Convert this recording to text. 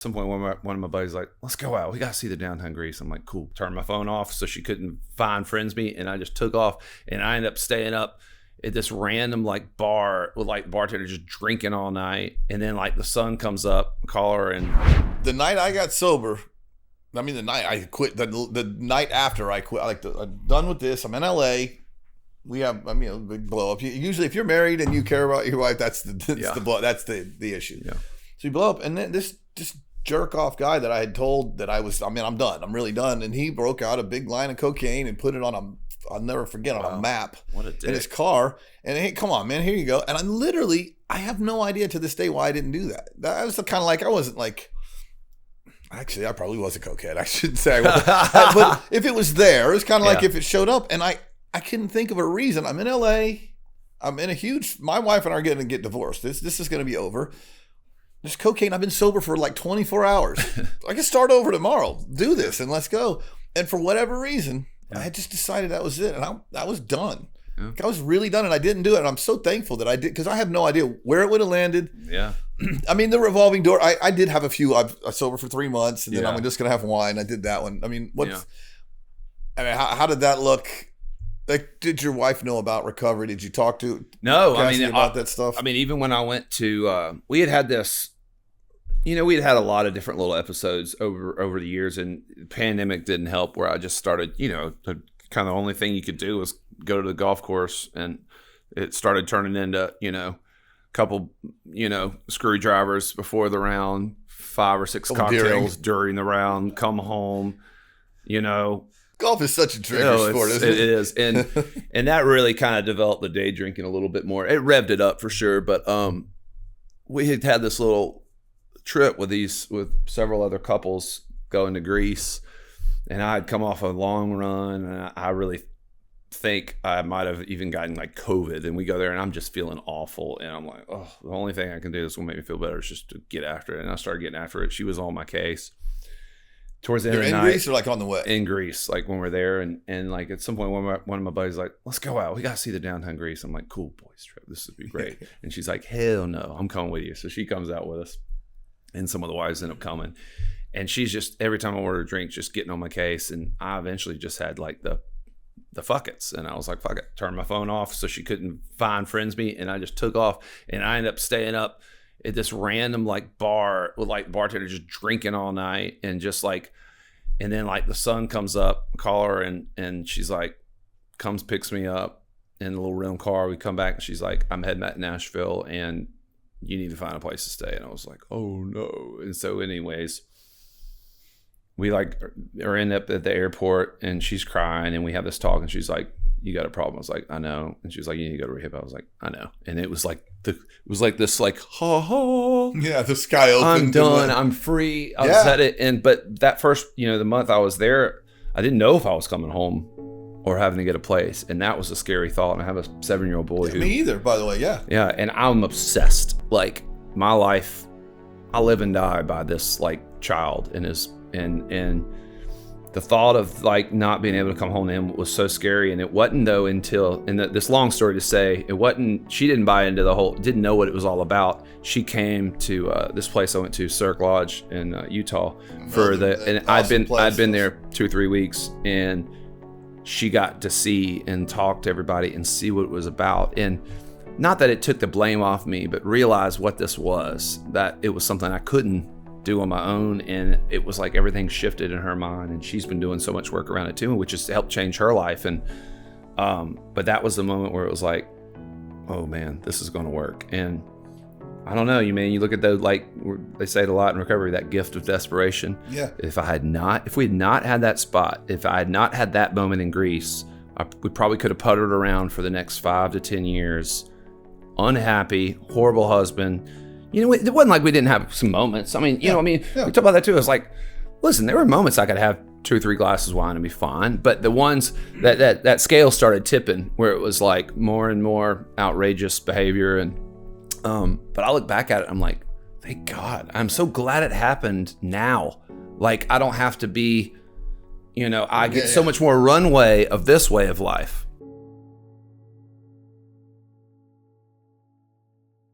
some point, one of my buddies like, let's go out. We got to see the downtown Greece. I'm like, cool. Turned my phone off so she couldn't find friends me. And I just took off and I ended up staying up at this random like bar with like bartender just drinking all night. And then like the sun comes up, call her. And the night I got sober, I mean, the night I quit, the night after I quit, I'm done with this. I'm in LA. We have, I mean, a big blow up. Usually if you're married and you care about your wife, that's the issue. Yeah. So you blow up and then this jerk off guy that I had told that I'm done. I'm really done. And he broke out a big line of cocaine and put it on I'll never forget, on a map in his car. And hey, come on, man, here you go. And I have no idea to this day why I didn't do that. That was kind of like, I wasn't like, actually, I probably was a cokehead. I shouldn't say. But if it was there, it was kind of like if it showed up. And I couldn't think of a reason. I'm in LA. I'm in my wife and I are going to get divorced. This is going to be over. There's cocaine. I've been sober for like 24 hours. I can start over tomorrow. Do this and let's go. And for whatever reason, I had just decided that was it. And I was done. Yeah. I was really done and I didn't do it. And I'm so thankful that I did, because I have no idea where it would have landed. Yeah. I mean, the revolving door, I did have a few. I was sober for 3 months and then I'm just going to have wine. I did that one. I mean, how did that look? Like, did your wife know about recovery? Did you talk to Cassie about that stuff? I mean, even when I went to, we had this, we had a lot of different little episodes over the years, and the pandemic didn't help, where I just started, the kind of only thing you could do was go to the golf course, and it started turning into, a couple, screwdrivers before the round, 5 or 6 cocktails during the round, come home, Golf is such a drinker sport, isn't it? It is. And that really kind of developed the day drinking a little bit more. It revved it up for sure. But we had this little trip with several other couples going to Greece. And I had come off a long run. And I really think I might have even gotten like COVID. And we go there and I'm just feeling awful. And I'm like, oh, the only thing I can do that's will make me feel better is just to get after it. And I started getting after it. She was on my case. Towards the end of the night, in Greece or like on the way? In Greece, like when we're there, and like at some point, one of my buddies like, let's go out. We got to see the downtown Greece. I'm like, cool, boys trip. This would be great. And she's like, hell no, I'm coming with you. So she comes out with us, and some of the wives end up coming. And she's just, every time I order a drink, just getting on my case. And I eventually just had like the fuck it's. And I was like, fuck it. Turned my phone off so she couldn't find friends me. And I just took off, and I ended up staying up at this random like bar with like bartender just drinking all night, and just like, and then like the sun comes up, call her, and she's like, picks me up in the little rental car. We come back and she's like, I'm heading back to Nashville and you need to find a place to stay. And I was like, oh no. And so anyways, we like are end up at the airport and she's crying and we have this talk and she's like, you got a problem? I was like, I know. And she was like, you need to go to rehab. I was like, I know. And it was like this like, ha ha. Yeah, the sky opened. I'm done. I'm free. I was at it. But that first, the month I was there, I didn't know if I was coming home or having to get a place. And that was a scary thought. And I have a 7-year-old boy. Me either, by the way. Yeah. Yeah. And I'm obsessed. Like my life, I live and die by this like child and the thought of like not being able to come home to him was so scary. And it wasn't though until, and this long story to say, she didn't buy into didn't know what it was all about. She came to this place I went to, Cirque Lodge in Utah and I'd been there 2 or 3 weeks, and she got to see and talk to everybody and see what it was about. And not that it took the blame off me, but realize what this was, that it was something I couldn't do on my own. And it was like everything shifted in her mind, and she's been doing so much work around it too, which has helped change her life. And but that was the moment where it was like, oh man, this is going to work. And I don't know, you look at those, like they say it a lot in recovery, that gift of desperation. Yeah. If we had not had that spot, if I had not had that moment in Greece, we probably could have puttered around for the next 5 to 10 years, unhappy, horrible husband. It wasn't like we didn't have some moments. I mean, we talk about that too. It's like, listen, there were moments I could have 2 or 3 glasses of wine and be fine. But the ones that scale started tipping, where it was like more and more outrageous behavior. And but I look back at it, I'm like, thank God. I'm so glad it happened now. Like I don't have to be, I get so much more runway of this way of life.